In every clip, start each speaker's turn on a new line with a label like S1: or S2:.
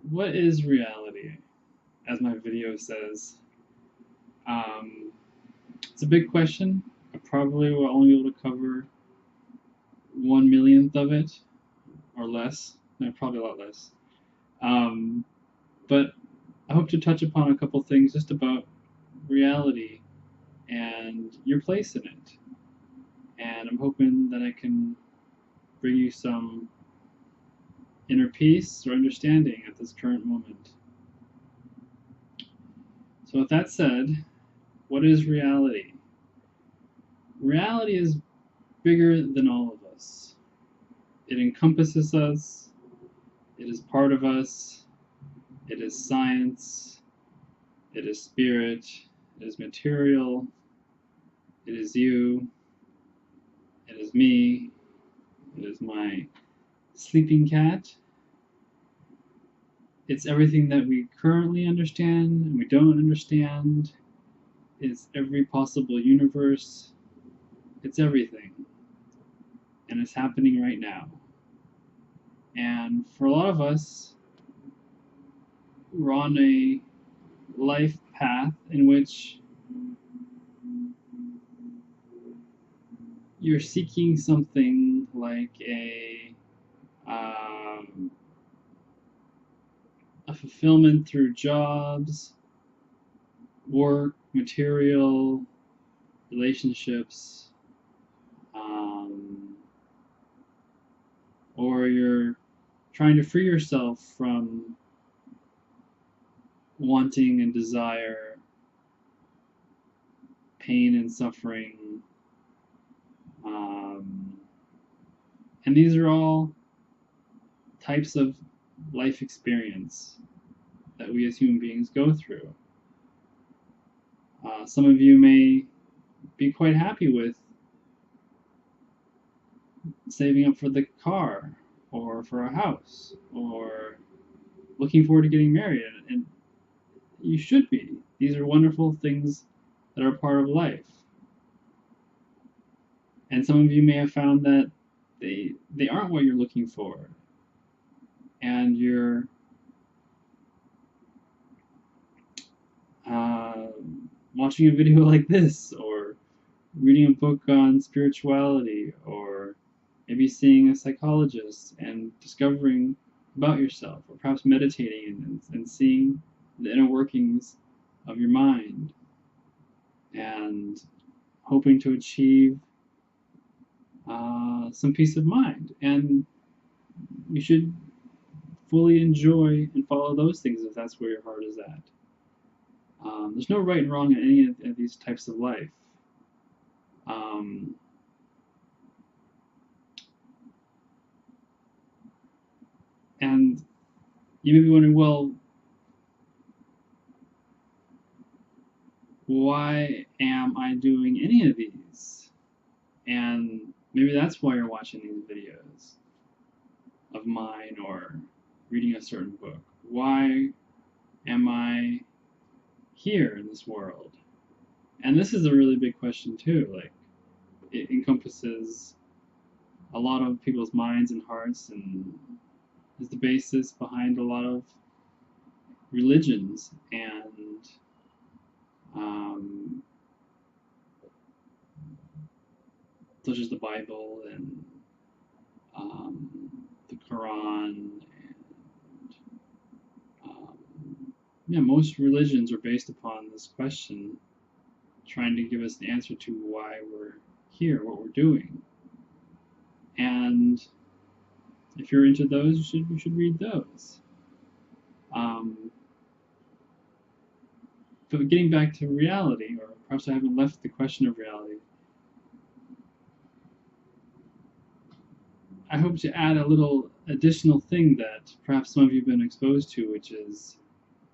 S1: What is reality? As my video says. Um, it's a big question. I probably will only be able to cover 1 millionth of it, or less. No, probably a lot less. Um, but I hope to touch upon a couple things just about reality and your place in it. And I'm hoping that I can bring you some inner peace or understanding at this current moment. So, with that said, what is reality? Reality is bigger than all of us. It encompasses us, it is part of us, it is science, it is spirit, it is material, it is you, it is me, it is my sleeping cat. It's everything that we currently understand and we don't understand. It's every possible universe. It's everything. And it's happening right now. And for a lot of us, we're on a life path in which you're seeking something like um, a fulfillment through jobs, work, material, relationships, um, or you're trying to free yourself from wanting and desire, pain and suffering. Um, and these are all types of life experience that we as human beings go through. Some of you may be quite happy with saving up for the car or for a house or looking forward to getting married, and you should be. These are wonderful things that are part of life. And some of you may have found that they aren't what you're looking for, and you're uh, watching a video like this, or reading a book on spirituality, or maybe seeing a psychologist and discovering about yourself, or perhaps meditating and seeing the inner workings of your mind and hoping to achieve some peace of mind. And you should fully enjoy and follow those things if that's where your heart is at. There's no right and wrong in any of these types of life. Um, and you may be wondering, well, why am I doing any of these? And maybe that's why you're watching these videos of mine or reading a certain book. Why am I here in this world? And this is a really big question too. Like, it encompasses a lot of people's minds and hearts, and is the basis behind a lot of religions and um, such as the Bible and the Quran, and um, yeah, most religions are based upon this question, trying to give us the answer to why we're here, what we're doing. And if you're into those, you should read those. Um, but getting back to reality, or perhaps I haven't left the question of reality, I hope to add a little additional thing that perhaps some of you have been exposed to, which is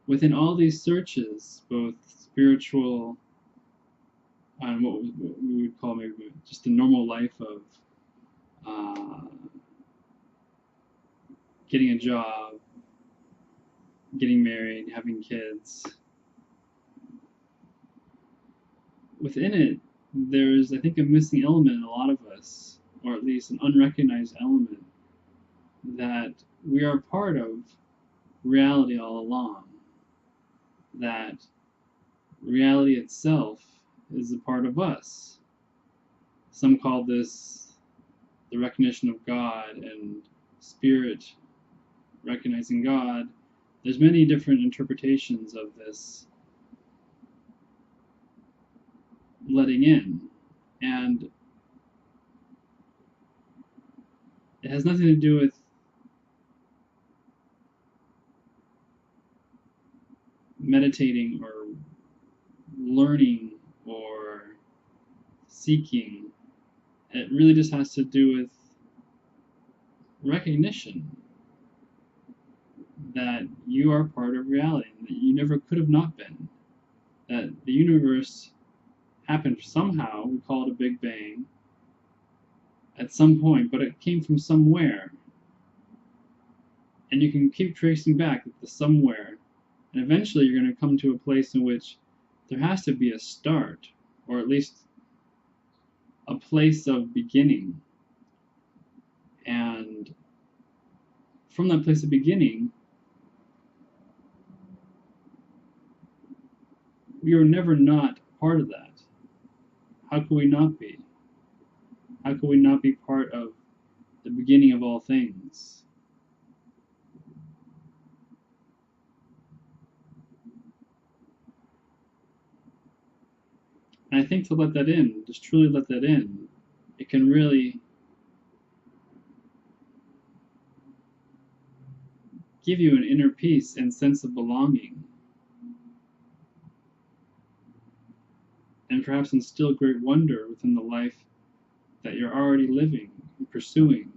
S1: within all these searches, both spiritual and what we would call maybe just the normal life of uh, getting a job, getting married, having kids. Within it, there's, I think, a missing element in a lot of us, or at least an unrecognized element, that we are part of reality all along. That reality itself is a part of us. Some call this the recognition of God and spirit recognizing God. There's many different interpretations of this letting in, and it has nothing to do with meditating or learning or seeking. It really just has to do with recognition that you are part of reality, that you never could have not been, that the universe happened somehow, we call it a Big Bang, at some point, but it came from somewhere. And you can keep tracing back the somewhere, and eventually you're going to come to a place in which there has to be a start, or at least a place of beginning. And from that place of beginning, we were never not part of that. How could we not be? How could we not be part of the beginning of all things? And I think to let that in, just truly let that in, it can really give you an inner peace and sense of belonging, and perhaps instill great wonder within the life that you're already living and pursuing.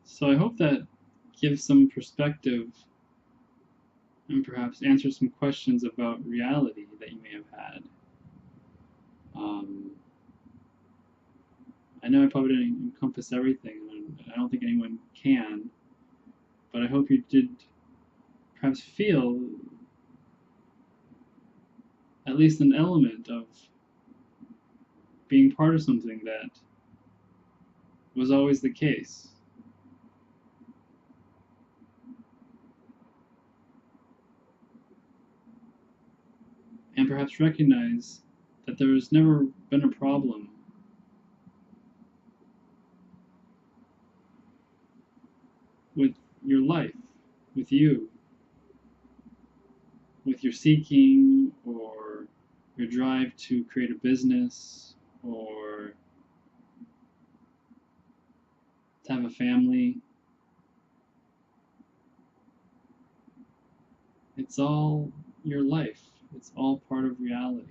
S1: So I hope that gives some perspective and perhaps answers some questions about reality that you may have had. I know I probably didn't encompass everything, and I don't think anyone can, but I hope you did perhaps feel at least an element of being part of something that was always the case. And perhaps recognize that there has never been a problem with your life, with you, with your seeking or your drive to create a business or to have a family. It's all your life. It's all part of reality.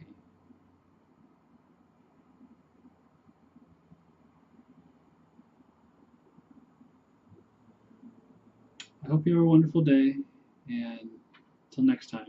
S1: I hope you have a wonderful day, and till next time.